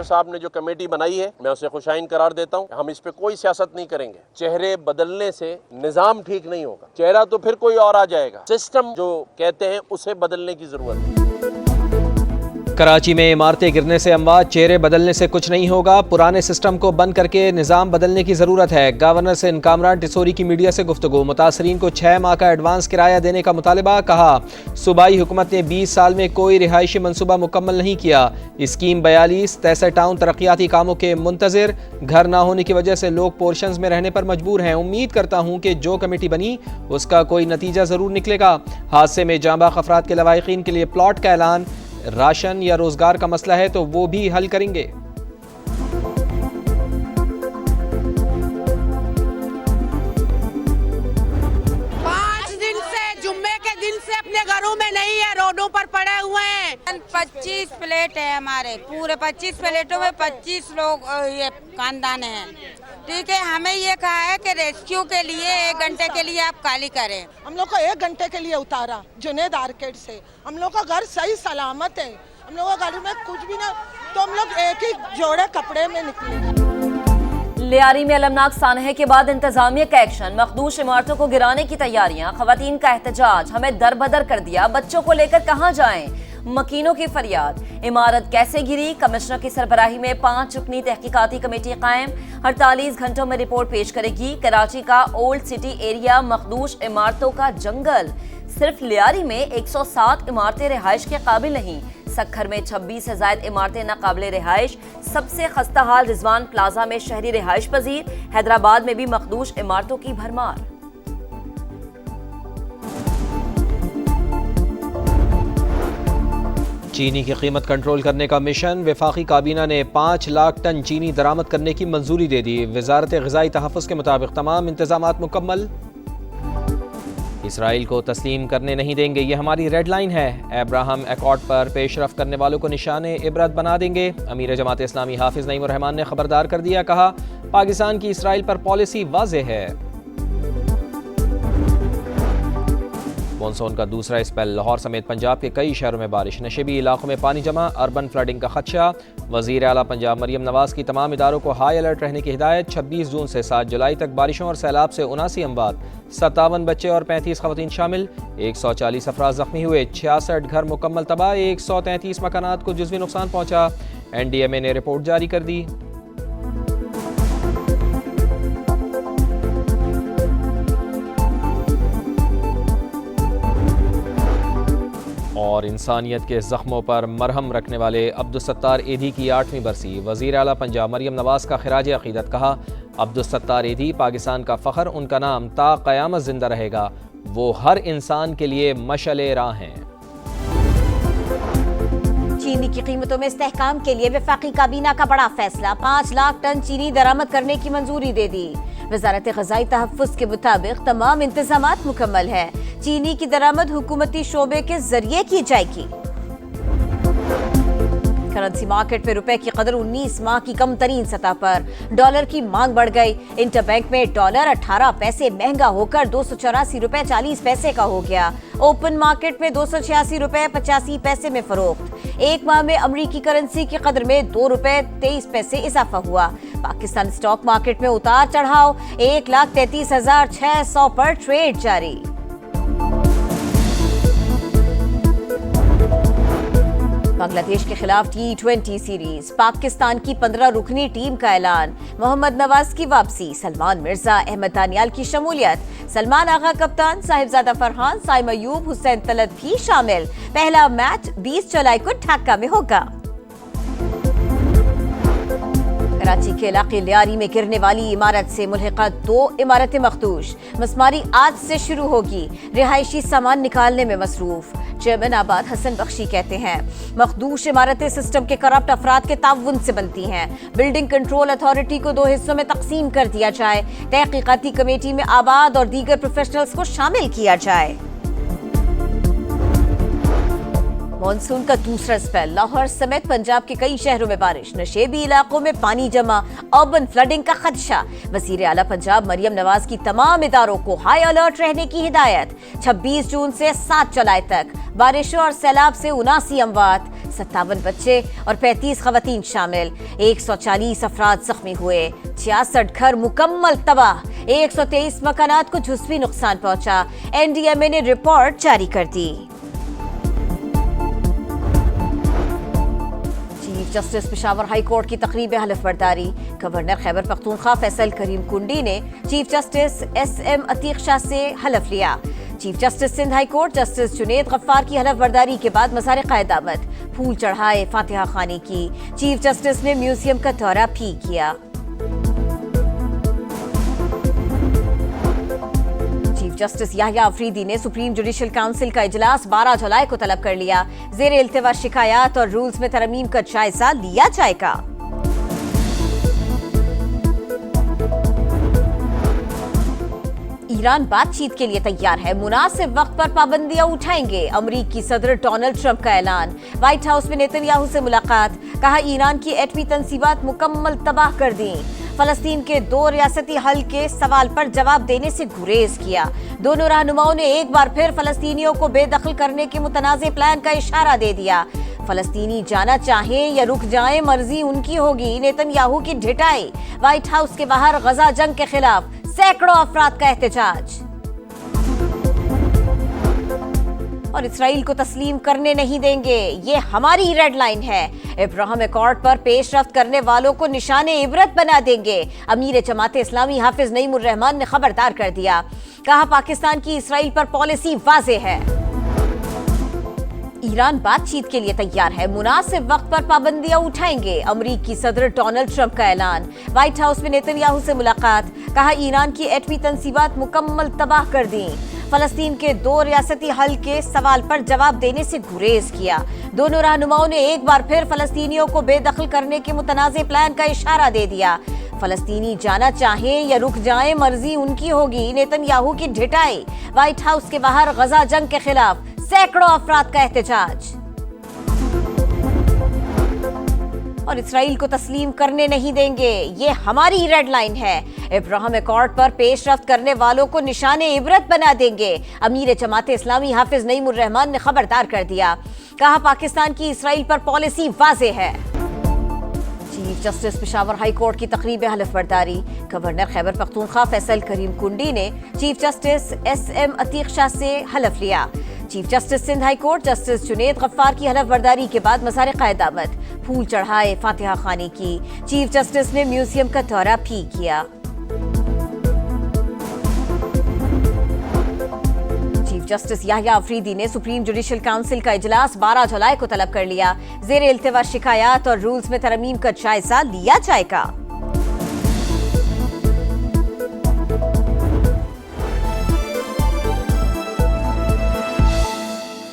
Minister साहब ने जो कमेटी बनाई है, मैं उसे खुशाइन करार देता हूँ। हम इस पे कोई सियासत नहीं करेंगे। चेहरे बदलने से निजाम ठीक नहीं होगा, चेहरा तो फिर कोई और आ जाएगा। सिस्टम जो कहते हैं उसे बदलने की जरूरत है। कराची में इमारतें गिरने से अमवात, चेहरे बदलने से कुछ नहीं होगा, पुराने सिस्टम को बंद करके निज़ाम बदलने की ज़रूरत है। गवर्नर से कामरान टिसोरी की मीडिया से गुफ्तगू, मुतासरीन को 6 माह का एडवांस किराया देने का मुतालबा। कहा सूबाई हुकूमत ने 20 साल में कोई रिहायशी मनसूबा मुकम्मल नहीं किया। स्कीम 42 63 टाउन तरक्याती कामों के मुंतज़िर, घर ना होने की वजह से लोग पोर्शंस में रहने पर मजबूर हैं। उम्मीद करता हूँ कि जो कमेटी बनी उसका कोई नतीजा ज़रूर निकलेगा। हादसे में जांबाज़ अफराद के लवाहिकीन के लिए प्लॉट का ऐलान, राशन या रोजगार का मसला है तो वो भी हल करेंगे। 5 दिन से जुम्मे के दिन से अपने घरों में नहीं है, रोडों पर पड़े हुए हैं। 25 प्लेट है हमारे, पूरे 25 प्लेटों में 25 लोग ये खानदान हैं। ठीक है, हमें ये कहा है कि रेस्क्यू के लिए 1 घंटे के लिए आप खाली करें। हम लोग को 1 घंटे के लिए उतारा जुनेद आर्केड से। हम लोग का घर सही सलामत है, हम लोग का घर में कुछ भी ना, तो हम लोग एक ही जोड़े कपड़े में निकले। लियारी में अलमनाक सानहे के बाद इंतजामिया का एक्शन, मखदूश इमारतों को गिराने की तैयारियां, खवातीन का एहतजाज, हमें दरबदर कर दिया, बच्चों को लेकर कहां जाएं, मकीनों की फरियाद। इमारत कैसे गिरी, कमिश्नर की सरबराही में 5 रुकनी तहकीकाती कमेटी कायम, 48 घंटों में रिपोर्ट पेश करेगी। कराची का ओल्ड सिटी एरिया मखदूश इमारतों का जंगल, सिर्फ लियारी में 107 इमारतें रिहाइश के काबिल नहीं, सक्खर में 26 से ज़ायद इमारतें नाकाबिले रिहाइश। सबसे खस्ता हाल रिजवान प्लाजा में शहरी रिहाइश पजीर, हैदराबाद में भी मखदूश इमारतों की भरमार। चीनी की कीमत कंट्रोल करने का मिशन, वफाकी काबीना ने 5 लाख टन चीनी दरामद करने की मंजूरी दे दी। वजारत ग़िज़ाई तहफ़्फ़ुज़ के मुताबिक तमाम इंतज़ामात मुकम्मल। इसराइल को तस्लीम करने नहीं देंगे, ये हमारी रेड लाइन है। अब्राहम एकॉर्ड पर पेशरफ करने वालों को निशाने इबरत बना देंगे। अमीर जमात इस्लामी हाफिज नईम उर रहमान ने खबरदार कर दिया, कहा पाकिस्तान की इसराइल पर पॉलिसी वाज़ेह है। मॉनसून का दूसरा स्पेल, लाहौर समेत पंजाब के कई शहरों में बारिश, नशेबी इलाकों में पानी जमा, अर्बन फ्लडिंग का खदशा। वज़ीर आला पंजाब मरियम नवाज की तमाम इदारों को हाई अलर्ट रहने की हिदायत। 26 जून से 7 जुलाई तक बारिशों और सैलाब से 79 अमवात, 57 बच्चे और 35 खवातीन शामिल। 140 अफराद जख्मी हुए, 66 घर मुकम्मल तबाह, 133 मकानात को जुज़वी नुकसान पहुँचा। NDMA ने रिपोर्ट जारी कर दी। और इंसानियत के ज़ख्मों पर मरहम रखने वाले अब्दुलसत्तार एधी की 8वीं बरसी, वज़ीर आला पंजाब मरियम नवाज का खिराज अक़ीदत। कहा अब्दुलसत्तार एधी पाकिस्तान का फ़ख्र, उनका नाम ता क़यामत ज़िंदा रहेगा, वो हर इंसान के लिए मशअले राह हैं। चीनी की कीमतों में इस्तेहकाम के लिए वफाकी काबीना का बड़ा फैसला, 5 लाख टन चीनी दरामद करने की मंजूरी दे दी। वजारत ग़िज़ाई तहफ़्फ़ुज़ के मुताबिक तमाम इंतज़ामात मुकम्मल है। चीनी की दरामद हुकूमती शोबे के जरिए की जाएगी। करेंसी मार्केट में रुपए की कदर 19 माह की कम तरीन सतह पर, डॉलर की मांग बढ़ गई। इंटरबैंक में डॉलर 18 पैसे महंगा होकर 284 रुपए 40 पैसे का हो गया। ओपन मार्केट में 286 रुपए 85 पैसे में फरोख्त। एक माह में अमरीकी करेंसी की कदर में 2 रुपए 23 पैसे इजाफा हुआ। पाकिस्तान स्टॉक मार्केट में उतार चढ़ाव, 1,33,600 पर ट्रेड जारी। बांग्लादेश के खिलाफ T20 सीरीज, पाकिस्तान की 15 रुकनी टीम का ऐलान। मोहम्मद नवाज की वापसी, सलमान मिर्जा, अहमद दानियाल की शमूलियत, सलमान आगा कप्तान, साहिबजादा फरहान, साइम अयूब, हुसैन तलत भी शामिल। पहला मैच 20 जुलाई को ढाका में होगा। कराची के इलाके लियारी में गिरने वाली इमारत से मुल्हिका 2 इमारतें मखदूश, मसमारी आज से शुरू होगी। रिहायशी सामान निकालने में मसरूफ। चेयरमैन आबाद हसन बख्शी कहते हैं मखदूश इमारतें सिस्टम के करप्ट अफराद के ताउन से बनती हैं। बिल्डिंग कंट्रोल अथॉरिटी को 2 हिस्सों में तकसीम कर दिया जाए। तहकीकाती कमेटी में आबाद और दीगर प्रोफेशनल्स को शामिल किया जाए। मॉनसून का दूसरा स्पेल, लाहौर समेत पंजाब के कई शहरों में बारिश, नशेबी इलाकों में पानी जमा, अर्बन फ्लडिंग का खदशा। वज़ीर आला पंजाब मरियम नवाज की तमाम इदारों को हाई अलर्ट रहने की हिदायत। 26 जून से 7 जुलाई तक बारिशों और सैलाब से 79 अमवात, 57 बच्चे और 35 खवातीन शामिल, 140 अफराद जख्मी हुए, 66 घर मुकम्मल तबाह, 123 मकानात को जुज़वी नुकसान पहुंचा। NDMA ने रिपोर्ट जारी कर दी। Chief justice Peshawar high court की तकरीब हलफ बर्दारी। गवर्नर खैबर पख्तूनख्वा फैसल करीम कुंडी ने chief justice SM Atiq Shah से हलफ लिया। Chief justice Sindh high court justice Junaid Ghaffar की हलफ बर्दारी के बाद मज़ार क़यामत फूल चढ़ाए, फातिहा खानी की। चीफ जस्टिस ने म्यूजियम का दौरा भी किया। चीफ जस्टिस याह्या अफरीदी ने सुप्रीम जुडिशल काउंसिल का इजलास 12 जुलाई को तलब कर लिया। ज़ेर इल्तिवा शिकायत और रूल्स में तरमीम का जायजा लिया जाएगा। ईरान बातचीत के लिए तैयार है, मुनासिब वक्त पर पाबंदियां उठाएंगे, अमरीकी सदर डोनाल्ड ट्रंप का ऐलान। व्हाइट हाउस में नेतन्याहू से मुलाकात, कहा ईरान की एटमी तंसीबात मुकम्मल तबाह कर दी। फलस्तीन के 2 रियासती हल के सवाल पर जवाब देने से गुरेज किया। दोनों रहनुमाओं ने एक बार फिर फलस्तीनियों को बेदखल करने के मुतनाज़े प्लान का इशारा दे दिया। फलस्तीनी जाना चाहें या रुक जाएं, मर्जी उनकी होगी, नेतन्याहू की ढिठाई। व्हाइट हाउस के बाहर गजा जंग के खिलाफ सैकड़ों अफराद का एहतजाज। और इसराइल को तस्लीम करने नहीं देंगे, ये हमारी रेड लाइन है। इब्राहिम अकॉर्ड पर पेशरफ्त करने वालों को निशाने इबरत बना देंगे। अमीर जमाते इस्लामी हाफिज नईमुर रहमान ने खबरदार कर दिया, कहा पाकिस्तान की इसराइल पर पॉलिसी वाज़ेह है। ईरान बातचीत के लिए तैयार है, मुनासिब वक्त पर पाबंदियां उठाएंगे, अमरीकी सदर डोनाल्ड ट्रंप का ऐलान। व्हाइट हाउस में नेतन्याहू से मुलाकात, कहा ईरान की एटमी तंसीबात मुकम्मल तबाह कर दी। फलस्तीन के 2 रियासती हल के सवाल पर जवाब देने से गुरेज किया। दोनों रहनुमाओं ने एक बार फिर फलस्तीनियों को बेदखल करने के मुतनाज़े प्लान का इशारा दे दिया। फलस्तीनी जाना चाहें या रुक जाएं, मर्जी उनकी होगी, नेतन्याहू की ढिठाई। व्हाइट हाउस के बाहर गजा जंग के खिलाफ सैकड़ों अफराद का एहतजाज। और इसराइल को तस्लीम करने नहीं देंगे, ये हमारी रेड लाइन है। इब्राहिम अकॉर्ड पर पेशरफ्त करने वालों को निशाने इबरत बना देंगे। अमीर जमाते इस्लामी हाफिज नईमुर रहमान ने खबरदार कर दिया, कहा पाकिस्तान की इसराइल पर पॉलिसी वाज़ेह है। Chief justice Peshawar high court की तकरीब हलफ बर्दारी। गवर्नर खैबर पख्तूनख्वा फैसल करीम कुंडी ने chief justice SM Atiq Shah से हलफ लिया। Chief justice Sindh high court justice Junaid Ghaffar की हलफ बर्दारी के बाद मज़ार क़यामत फूल चढ़ाए, फातिहा खानी की। चीफ जस्टिस ने म्यूजियम का दौरा भी किया। चीफ जस्टिस याह्या अफरीदी ने सुप्रीम जुडिशल काउंसिल का इजलास 12 जुलाई को तलब कर लिया। ज़ेर इल्तिवा शिकायत और रूल्स में तरमीम का जायजा लिया जाएगा।